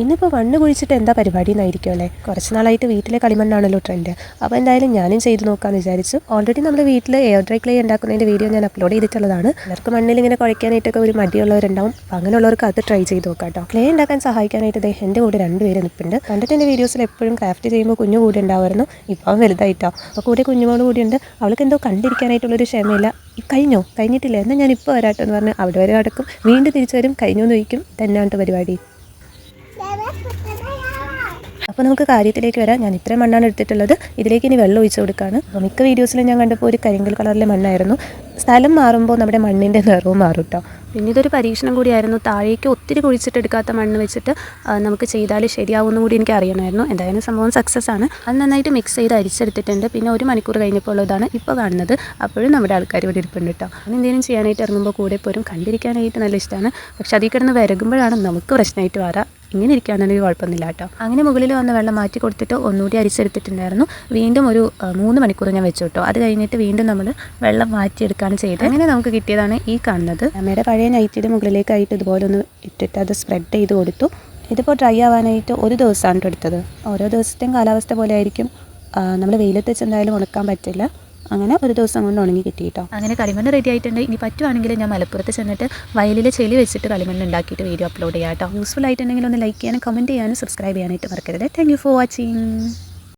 ഇന്നിപ്പോൾ മണ്ണ് കുഴിച്ചിട്ട് എന്താ പരിപാടി എന്നായിരിക്കും അല്ലേ. കുറച്ച് നാളായിട്ട് വീട്ടിലെ കളിമണ്ണാണല്ലോ ട്രെൻഡ്. അപ്പോൾ എന്തായാലും ഞാനും ചെയ്ത് നോക്കാമെന്ന് വിചാരിച്ചു. ഓൾറെഡി നമ്മൾ വീട്ടിൽ എയർ ഡ്രൈ ക്ലേ ഉണ്ടാക്കുന്നതിൻ്റെ വീഡിയോ ഞാൻ അപ്ലോഡ് ചെയ്തിട്ടുള്ളതാണ്. എല്ലാവർക്കും മണ്ണിൽ ഇങ്ങനെ കുഴയ്ക്കാനായിട്ടൊക്കെ ഒരു മടിയുള്ളവരുണ്ടാവും. അപ്പോൾ അങ്ങനെയുള്ളവർക്ക് അത് ട്രൈ ചെയ്ത് നോക്കാം കേട്ടോ. ക്ലേ ഉണ്ടാക്കാൻ സഹായിക്കാനായിട്ട് എൻ്റെ കൂടെ 2 പേര് നിൽപ്പുണ്ട്. കണ്ടിട്ട് എൻ്റെ വീഡിയോസിൽ എപ്പോഴും ക്രാഫ്റ്റ് ചെയ്യുമ്പോൾ കുഞ്ഞു കൂടി ഉണ്ടാവുമായിരുന്നു. ഇപ്പോൾ അവൻ വലുതായിട്ടോ. അപ്പോൾ കൂടെ കുഞ്ഞുമോൾ കൂടിയുണ്ട്. അവൾക്ക് എന്തോ കണ്ടിരിക്കാനായിട്ടുള്ളൊരു ക്ഷമയില്ല. കഴിഞ്ഞിട്ടില്ല എന്നാൽ ഞാൻ ഇപ്പോൾ വരാട്ടോ എന്ന് പറഞ്ഞ് അവിടെ വരെ അടക്കും. വീണ്ടും തിരിച്ചു വരും. കഴിഞ്ഞു എന്ന് ചോദിക്കും. തന്നെയാണ് പരിപാടി. അപ്പോൾ നമുക്ക് കാര്യത്തിലേക്ക് വരാം. ഞാൻ ഇത്രയും മണ്ണാണ് എടുത്തിട്ടുള്ളത്. ഇതിലേക്ക് ഇനി വെള്ളം ഒഴിച്ചു കൊടുക്കുകയാണ്. അപ്പോൾ മിക്ക വീഡിയോസിലും ഞാൻ കണ്ടപ്പോൾ ഒരു കരിങ്കൽ കളറിലെ മണ്ണായിരുന്നു. സ്ഥലം മാറുമ്പോൾ നമ്മുടെ മണ്ണിൻ്റെ നിറവും മാറും കേട്ടോ. പിന്നെ ഇതൊരു പരീക്ഷണം കൂടിയായിരുന്നു. താഴേക്ക് ഒത്തിരി കുഴിച്ചിട്ടെടുക്കാത്ത മണ്ണ് വെച്ചിട്ട് നമുക്ക് ചെയ്താൽ ശരിയാവുമെന്ന് കൂടി എനിക്ക് അറിയണമായിരുന്നു. എന്തായാലും സംഭവം സക്സസ് ആണ്. അത് നന്നായിട്ട് മിക്സ് ചെയ്ത് അരിച്ചെടുത്തിട്ടുണ്ട്. പിന്നെ 1 മണിക്കൂർ കഴിഞ്ഞപ്പോൾ ഉള്ളതാണ് ഇപ്പോൾ കാണുന്നത്. അപ്പോഴും നമ്മുടെ ആൾക്കാർ ഇവിടെ ഇരിപ്പുണ്ട് കേട്ടോ. അങ്ങനെ എന്തെങ്കിലും ചെയ്യാനായിട്ട് ഇറങ്ങുമ്പോൾ കൂടെ പോരും. കണ്ടിരിക്കാനായിട്ട് നല്ല ഇഷ്ടമാണ്. പക്ഷെ അതിൽ കിടന്ന് വരകുമ്പോഴാണ് നമുക്ക് പ്രശ്നമായിട്ട് വരാം. ഇങ്ങനെ ഇരിക്കുകയാണെങ്കിൽ കുഴപ്പമൊന്നുമില്ല കേട്ടോ. അങ്ങനെ മുകളിൽ വന്ന വെള്ളം മാറ്റി കൊടുത്തിട്ട് ഒന്നുകൂടി അരിച്ചെടുത്തിട്ടുണ്ടായിരുന്നു. വീണ്ടും ഒരു 3 മണിക്കൂർ ഞാൻ വെച്ചു കേട്ടോ. അത് കഴിഞ്ഞിട്ട് വീണ്ടും നമ്മൾ വെള്ളം മാറ്റിയെടുക്കുകയാണ് ചെയ്തത്. അങ്ങനെ നമുക്ക് കിട്ടിയതാണ് ഈ കാണുന്നത്. അമ്മയുടെ പഴയ നൈറ്റിയുടെ മുകളിലേക്കായിട്ട് ഇതുപോലെ ഒന്ന് ഇട്ടിട്ട് അത് സ്പ്രെഡ് ചെയ്ത് കൊടുത്തു. ഇതിപ്പോൾ ഡ്രൈ ആവാനായിട്ട് 1 ദിവസമാണ് എടുത്തത്. ഓരോ ദിവസത്തെയും കാലാവസ്ഥ പോലെ ആയിരിക്കും. നമ്മൾ വെയിലത്ത് വെച്ച് എന്തായാലും ഉണക്കാൻ പറ്റില്ല. അങ്ങനെ 1 ദിവസം കൊണ്ട് ഉണങ്ങി കിട്ടി കേട്ടോ. അങ്ങനെ കളിമണ്ണ് റെഡി ആയിട്ടുണ്ട്. ഇനി പറ്റുവാണെങ്കിൽ ഞാൻ മലപ്പുറത്ത് ചെന്നിട്ട് വയലിൽ ചെളി വെച്ചിട്ട് കളിമണ്ണ് ഉണ്ടാക്കിയിട്ട് വീഡിയോ അപ്ലോഡ് ചെയ്യാം കേട്ടോ. യൂസ്ഫുൾ ആയിട്ടുണ്ടെങ്കിൽ ഒന്ന് ലൈക്ക് ചെയ്യാനും കമൻറ്റ് ചെയ്യാനും സബ്സ്ക്രൈബ് ചെയ്യാനായിട്ട് മറക്കരുത്. Thank you for watching.